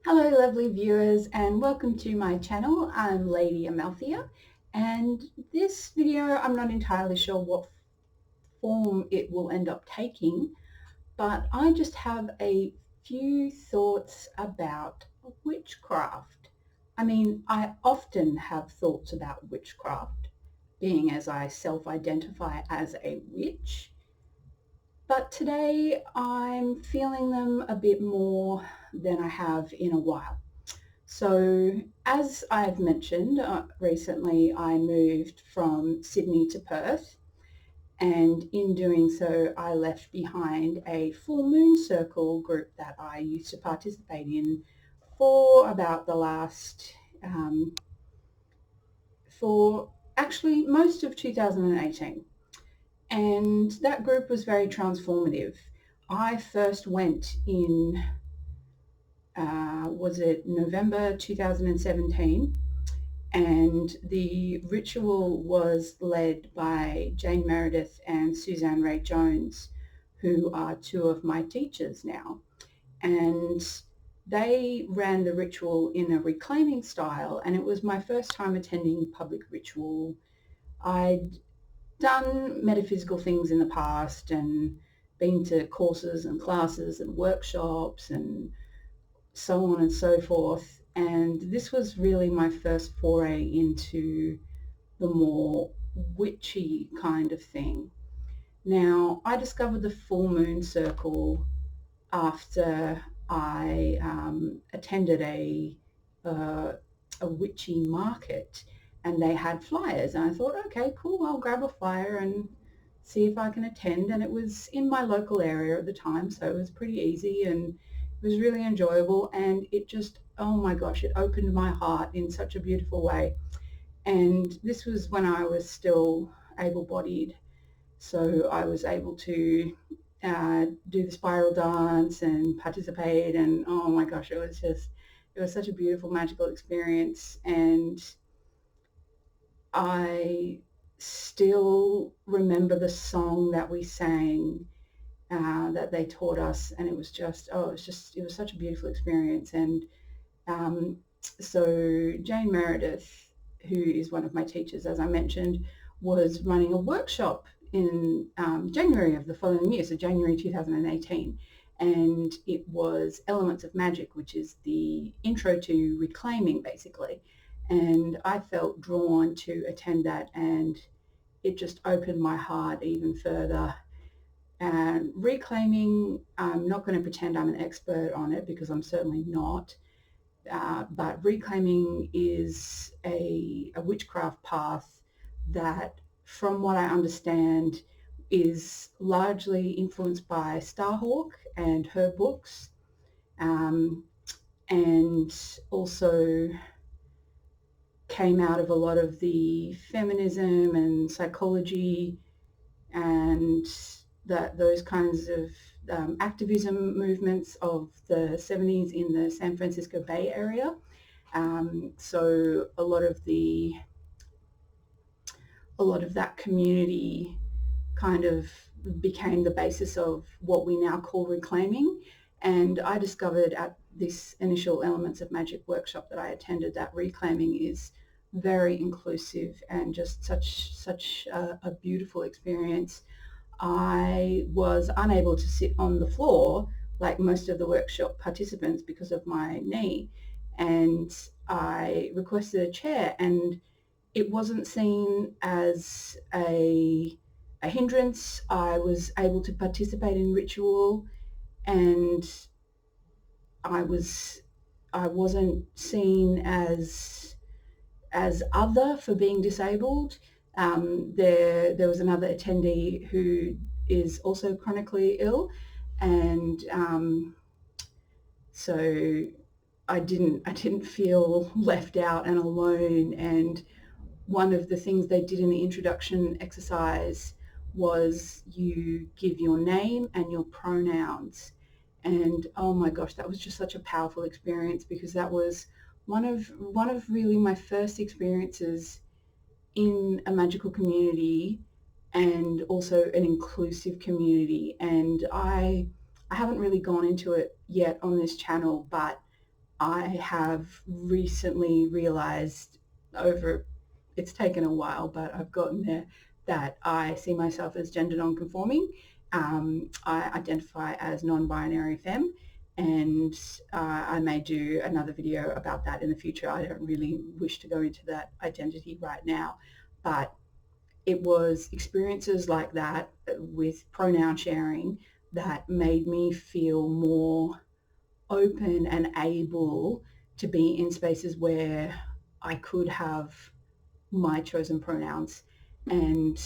Hello lovely viewers and welcome to my channel. I'm Lady Amalthea and this video I'm not entirely sure what form it will end up taking, but I just have a few thoughts about witchcraft. I mean, I often have thoughts about witchcraft, being as I self-identify as a witch, but today I'm feeling them a bit more than I have in a while. So as I've mentioned, recently I moved from Sydney to Perth, and in doing so I left behind a full moon circle group that I used to participate in for about the last, for actually most of 2018. And that group was very transformative. I first went in, was it November 2017? And the ritual was led by Jane Meredith and Suzanne Ray Jones, who are two of my teachers now. And they ran the ritual in a reclaiming style, and it was my first time attending public ritual. I'd done metaphysical things in the past and been to courses and classes and workshops and so on and so forth. And this was really my first foray into the more witchy kind of thing. Now, I discovered the full moon circle after I attended a witchy market, and they had flyers, and I thought, okay, cool, I'll grab a flyer and see if I can attend. And it was in my local area at the time, so it was pretty easy and it was really enjoyable, and it just, oh my gosh, it opened my heart in such a beautiful way. And this was when I was still able-bodied, so I was able to do the spiral dance and participate, and oh my gosh, it was such a beautiful, magical experience. And I still remember the song that we sang, that they taught us, and it was just, it was such a beautiful experience. And um, so Jane Meredith, who is one of my teachers, as I mentioned, was running a workshop in January of the following year, so January 2018, and it was Elements of Magic, which is the intro to reclaiming, basically. And I felt drawn to attend that, and it just opened my heart even further. And reclaiming, I'm not going to pretend I'm an expert on it because I'm certainly not, but reclaiming is a witchcraft path that, from what I understand, is largely influenced by Starhawk and her books, um, and also came out of a lot of the feminism and psychology and those kinds of activism movements of the 70s in the San Francisco Bay Area. So a lot of that community kind of became the basis of what we now call reclaiming. And I discovered at this initial Elements of Magic workshop that I attended that reclaiming is very inclusive and just such a beautiful experience. I was unable to sit on the floor like most of the workshop participants because of my knee, and I requested a chair, and it wasn't seen as a hindrance. I was able to participate in ritual, and I was I wasn't seen as other for being disabled. There was another attendee who is also chronically ill, and so I didn't feel left out and alone. And one of the things they did in the introduction exercise was you give your name and your pronouns. And oh my gosh, that was just such a powerful experience, because that was one of really my first experiences in a magical community, and also an inclusive community. And I haven't really gone into it yet on this channel, but I have recently realized over, it's taken a while, but I've gotten there, that I see myself as gender non-conforming. I identify as non-binary femme, and I may do another video about that in the future. I don't really wish to go into that identity right now, but it was experiences like that with pronoun sharing that made me feel more open and able to be in spaces where I could have my chosen pronouns. And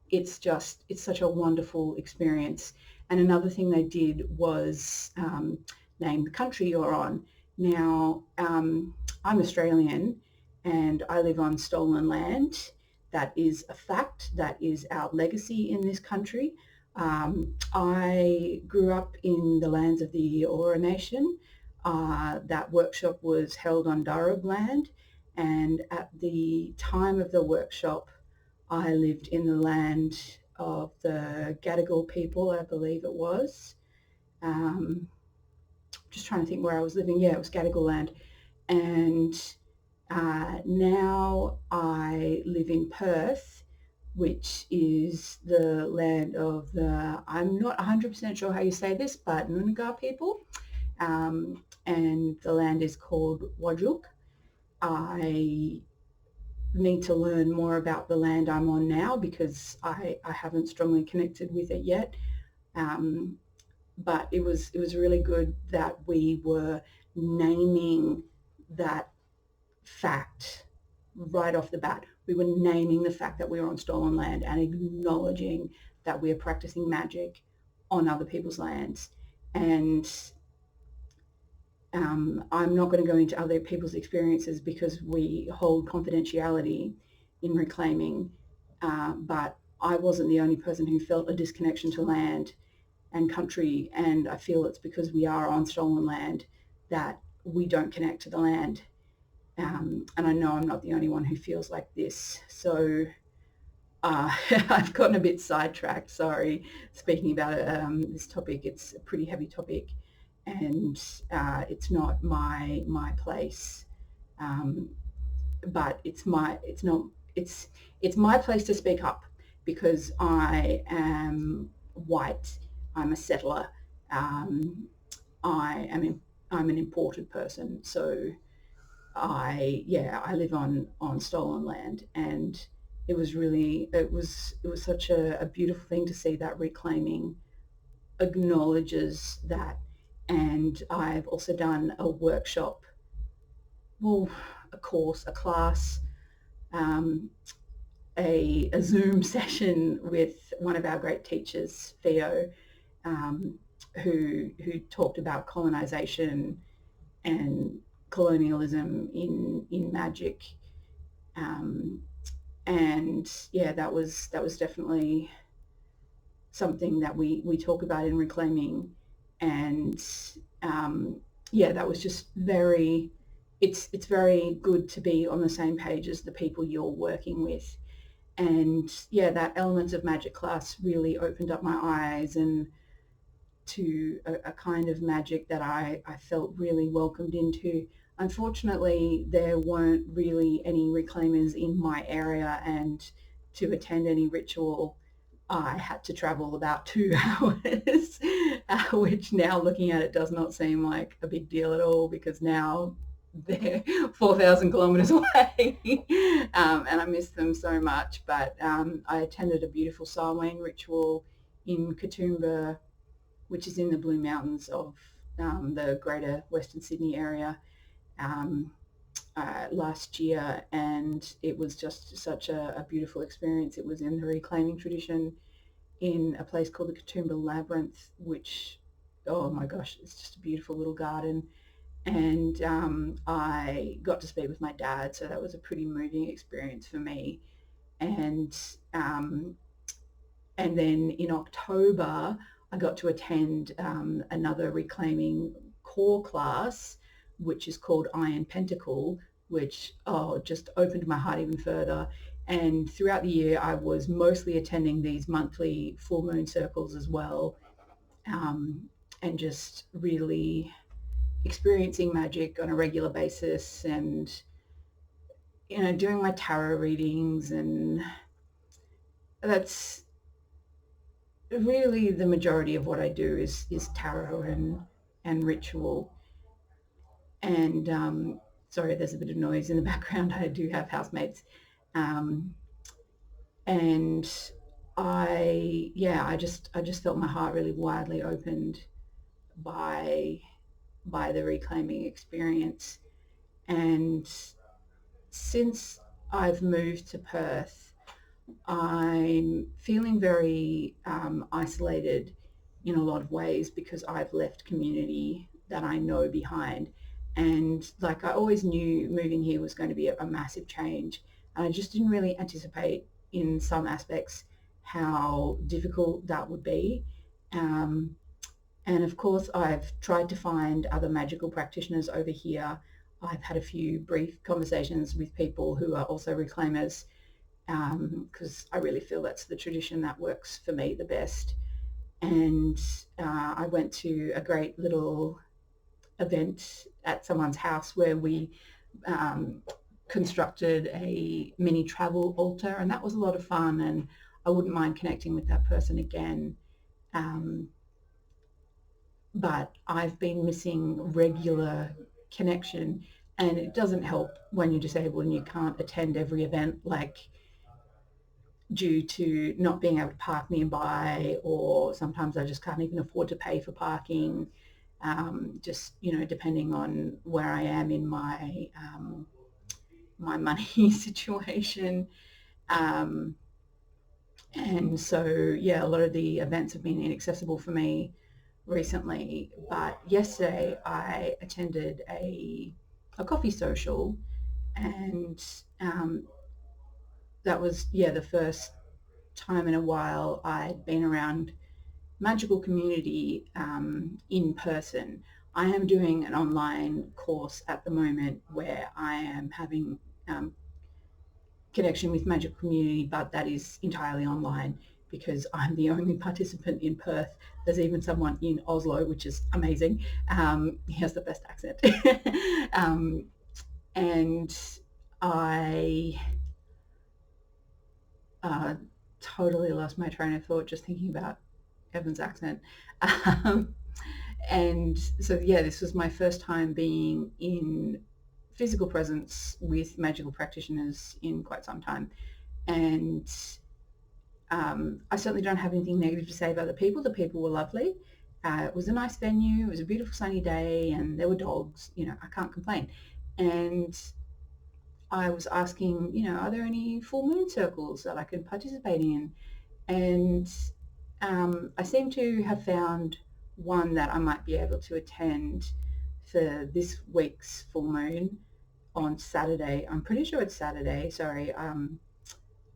it's such a wonderful experience. And another thing they did was name the country you're on. Now, I'm Australian and I live on stolen land. That is a fact. That is our legacy in this country. I grew up in the lands of the Eora Nation. That workshop was held on Darug land, and at the time of the workshop, I lived in the land of the Gadigal people, I believe it was. Um, just trying to think where I was living. Yeah, it was Gadigal land. And now I live in Perth, which is the land of the, I'm not 100% sure how you say this, but Noongar people. And the land is called Wajok. I need to learn more about the land I'm on now because I haven't strongly connected with it yet. But it was really good that we were naming that fact right off the bat. We were naming the fact that we were on stolen land and acknowledging that we are practicing magic on other people's lands. And I'm not going to go into other people's experiences because we hold confidentiality in reclaiming, but I wasn't the only person who felt a disconnection to land and country, and I feel it's because we are on stolen land that we don't connect to the land. And I know I'm not the only one who feels like this. So I've gotten a bit sidetracked, sorry, speaking about this topic. It's a pretty heavy topic, and it's not my place, but it's my place to speak up because I am white. I'm a settler. I'm an imported person, so I live on stolen land, and it was such a beautiful thing to see that reclaiming acknowledges that. And I've also done a workshop, well, a course, a class, um, a Zoom session with one of our great teachers, Theo, um, who talked about colonization and colonialism in magic. Um, and yeah, that was definitely something that we talk about in reclaiming. And yeah, that was just very, it's very good to be on the same page as the people you're working with. And yeah, that Elements of Magic class really opened up my eyes and to a kind of magic that I felt really welcomed into. Unfortunately, there weren't really any reclaimers in my area, and to attend any ritual, I had to travel about 2 hours, which now looking at it does not seem like a big deal at all because now they're 4,000 kilometres away, and I miss them so much. But I attended a beautiful Samhain ritual in Katoomba, which is in the Blue Mountains of the greater Western Sydney area, um, last year, and it was just such a beautiful experience. It was in the reclaiming tradition in a place called the Katoomba Labyrinth, which, oh my gosh, it's just a beautiful little garden. And I got to speak with my dad, so that was a pretty moving experience for me. And and then in October, I got to attend another reclaiming core class, which is called Iron Pentacle, which just opened my heart even further. And throughout the year, I was mostly attending these monthly full moon circles as well, and just really experiencing magic on a regular basis, and doing my tarot readings, and that's really the majority of what I do is tarot and ritual. And sorry, there's a bit of noise in the background. I do have housemates, um, and I just felt my heart really widely opened by the reclaiming experience. And since I've moved to Perth, I'm feeling very isolated in a lot of ways because I've left community that I know behind. And like I always knew moving here was going to be a massive change. And I just didn't really anticipate in some aspects how difficult that would be. Um, and of course, I've tried to find other magical practitioners over here. I've had a few brief conversations with people who are also reclaimers, because I really feel that's the tradition that works for me the best. And I went to a great little event at someone's house where we um, constructed a mini travel altar, and that was a lot of fun. And I wouldn't mind connecting with that person again. Um, but I've been missing regular connection, and it doesn't help when you're disabled and you can't attend every event, like due to not being able to park nearby, or sometimes I just can't even afford to pay for parking. Just depending on where I am in my money situation. Um, and so yeah, a lot of the events have been inaccessible for me recently. But yesterday I attended a coffee social, and that was the first time in a while I'd been around magical community in person. I am doing an online course at the moment where I am having connection with magical community, but that is entirely online because I'm the only participant in Perth. There's even someone in Oslo, which is amazing. He has the best accent. um, and I uh, totally lost my train of thought just thinking about Evan's accent. Um, and so, yeah, this was my first time being in physical presence with magical practitioners in quite some time. And I certainly don't have anything negative to say about the people. The people were lovely. It was a nice venue. It was a beautiful sunny day, and there were dogs. I can't complain. And I was asking, are there any full moon circles that I could participate in? And I seem to have found one that I might be able to attend for this week's full moon on Saturday. I'm pretty sure it's Saturday. Sorry,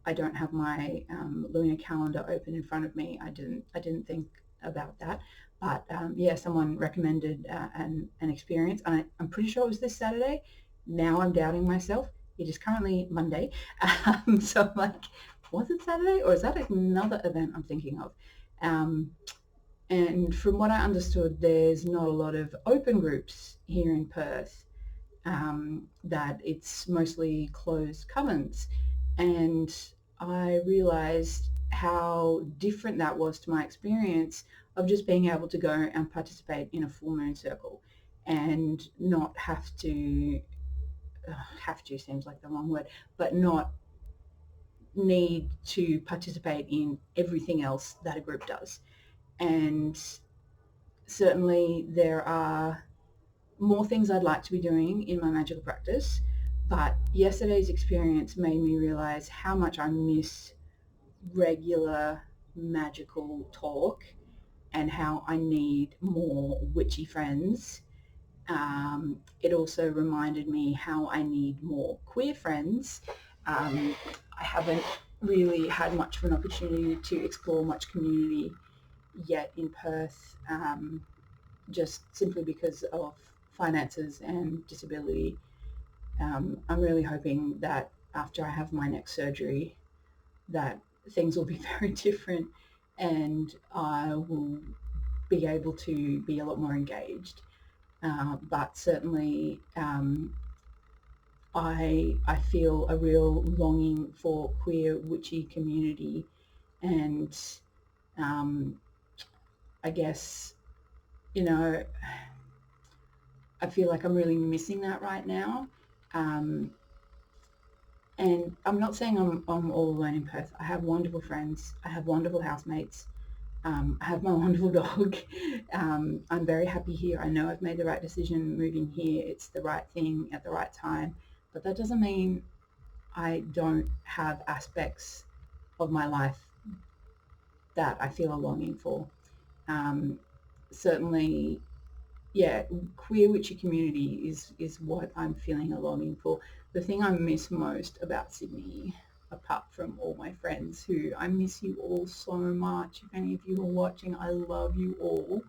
I don't have my lunar calendar open in front of me. I didn't think about that. But yeah, someone recommended an experience, and I'm pretty sure it was this Saturday. Now I'm doubting myself. It is currently Monday, so I'm like, was it Saturday, or is that another event I'm thinking of? Um, and from what I understood, there's not a lot of open groups here in Perth. That it's mostly closed covens. And I realized how different that was to my experience of just being able to go and participate in a full moon circle and not have to seems like the wrong word, but not need to participate in everything else that a group does. And certainly there are more things I'd like to be doing in my magical practice, but yesterday's experience made me realize how much I miss regular magical talk and how I need more witchy friends. It also reminded me how I need more queer friends. I haven't really had much of an opportunity to explore much community yet in Perth, just simply because of finances and disability. I'm really hoping that after I have my next surgery that things will be very different, and I will be able to be a lot more engaged. but certainly I feel a real longing for queer witchy community, and um, I guess, you know, I feel like I'm really missing that right now. Um, and I'm not saying I'm all alone in Perth. I have wonderful friends. I have wonderful housemates. I have my wonderful dog. I'm very happy here. I know I've made the right decision moving here. It's the right thing at the right time. But that doesn't mean I don't have aspects of my life that I feel a longing for. Um, Certainly, yeah, queer witchy community is what I'm feeling a longing for. The thing I miss most about Sydney, apart from all my friends who I miss you all so much. If any of you are watching, I love you all.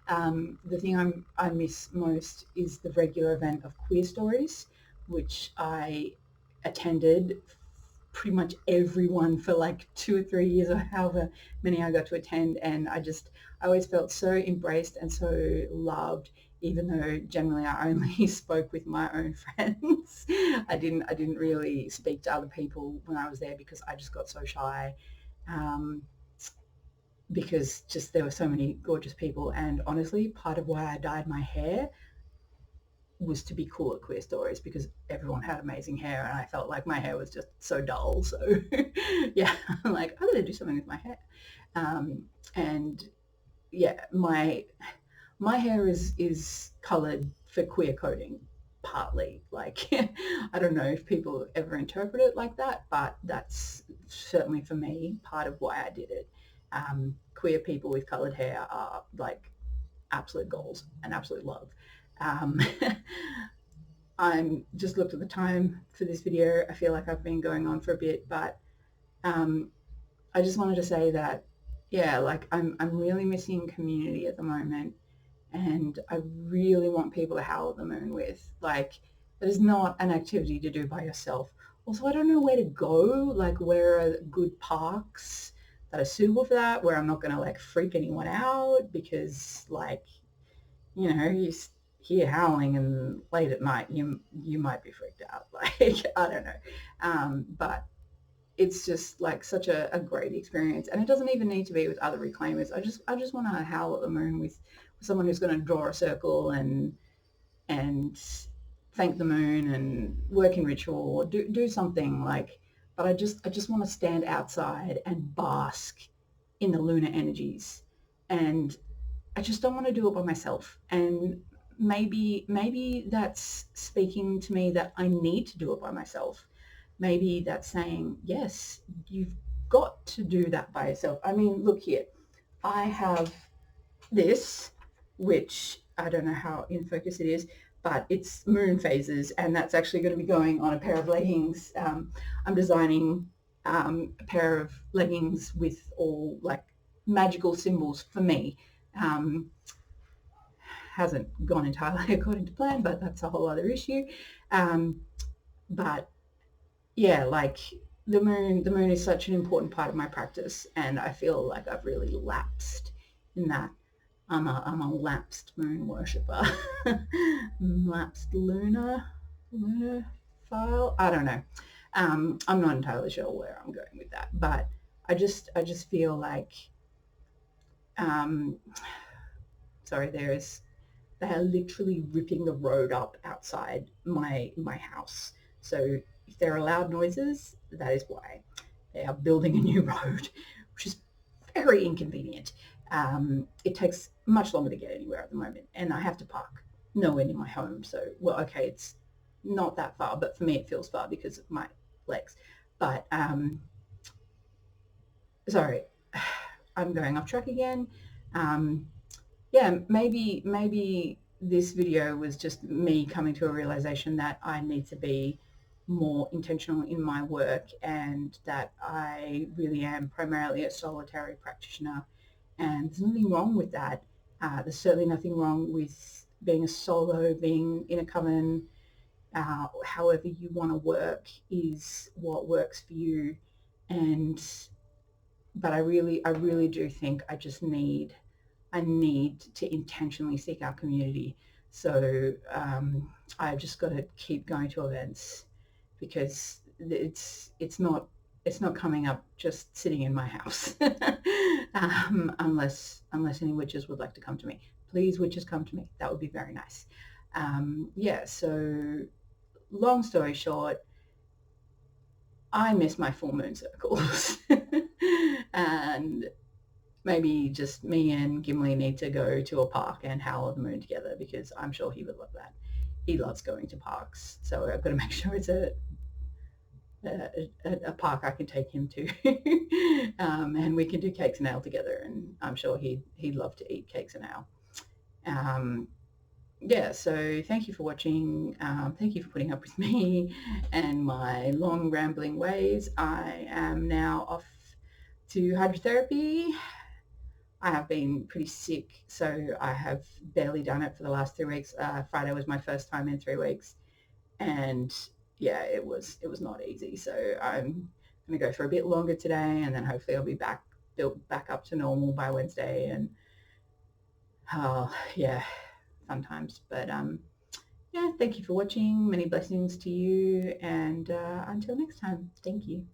The thing I miss most is the regular event of Queer Stories, which I attended pretty much everyone for like 2 or 3 years or however many I got to attend, and I always felt so embraced and so loved, even though generally I only spoke with my own friends. I didn't really speak to other people when I was there because I just got so shy. Um, because just there were so many gorgeous people, and honestly, part of why I dyed my hair was to be cool at Queer Stories because everyone had amazing hair and I felt like my hair was just so dull. So yeah, I'm like, I gotta do something with my hair. And yeah, my hair is coloured for queer coding, partly. Like I don't know if people ever interpret it like that, but that's certainly for me part of why I did it. Queer people with coloured hair are like absolute goals and absolute love. Um, I'm just looked at the time for this video. I feel like I've been going on for a bit, but um, I just wanted to say that, yeah, like I'm really missing community at the moment, and I really want people to howl at the moon with. Like, it is not an activity to do by yourself. Also, I don't know where to go. Like, where are good parks that are suitable for that, where I'm not going to like freak anyone out because, like, you hear howling and late at night you might be freaked out. Like, I don't know. But it's just like such a great experience, and it doesn't even need to be with other reclaimers. I just want to howl at the moon with someone who's going to draw a circle and thank the moon and work in ritual or do something like. But I just want to stand outside and bask in the lunar energies, and I just don't want to do it by myself. And maybe that's speaking to me that I need to do it by myself. Maybe that's saying, yes, you've got to do that by yourself. I mean, look here. I have this, which I don't know how in focus it is, but it's moon phases, and that's actually going to be going on a pair of leggings. I'm designing a pair of leggings with all like magical symbols for me. Um, hasn't gone entirely according to plan, but that's a whole other issue. Um, but yeah, like the moon is such an important part of my practice, and I feel like I've really lapsed in that. I'm a lapsed moon worshipper. Lapsed lunar file. I don't know. I'm not entirely sure where I'm going with that, but I just feel like um, sorry, they are literally ripping the road up outside my house. So if there are loud noises, that is why. They are building a new road, which is very inconvenient. It takes much longer to get anywhere at the moment, and I have to park nowhere near my home. So, well, okay, it's not that far, but for me it feels far because of my legs. But sorry, I'm going off track again. Um, yeah, maybe this video was just me coming to a realization that I need to be more intentional in my work, and that I really am primarily a solitary practitioner, and there's nothing wrong with that. There's certainly nothing wrong with being a solo, being in a coven. However you want to work is what works for you, and but I really do think I need to intentionally seek out community. So I've just got to keep going to events because it's not coming up just sitting in my house. Unless any witches would like to come to me. Please, witches, come to me. That would be very nice. Yeah, so long story short, I miss my full moon circles. And maybe just me and Gimli need to go to a park and howl at the moon together because I'm sure he would love that. He loves going to parks, so I've got to make sure it's a park I can take him to, and we can do cakes and ale together. And I'm sure he'd love to eat cakes and ale. Um, yeah, so thank you for watching. Thank you for putting up with me and my long rambling ways. I am now off to hydrotherapy. I have been pretty sick, so I have barely done it for the last 3 weeks. Friday was my first time in 3 weeks, and yeah, it was not easy. So I'm going to go for a bit longer today, and then hopefully I'll be built back up to normal by Wednesday. And yeah, fun times. But yeah, thank you for watching. Many blessings to you, and until next time, thank you.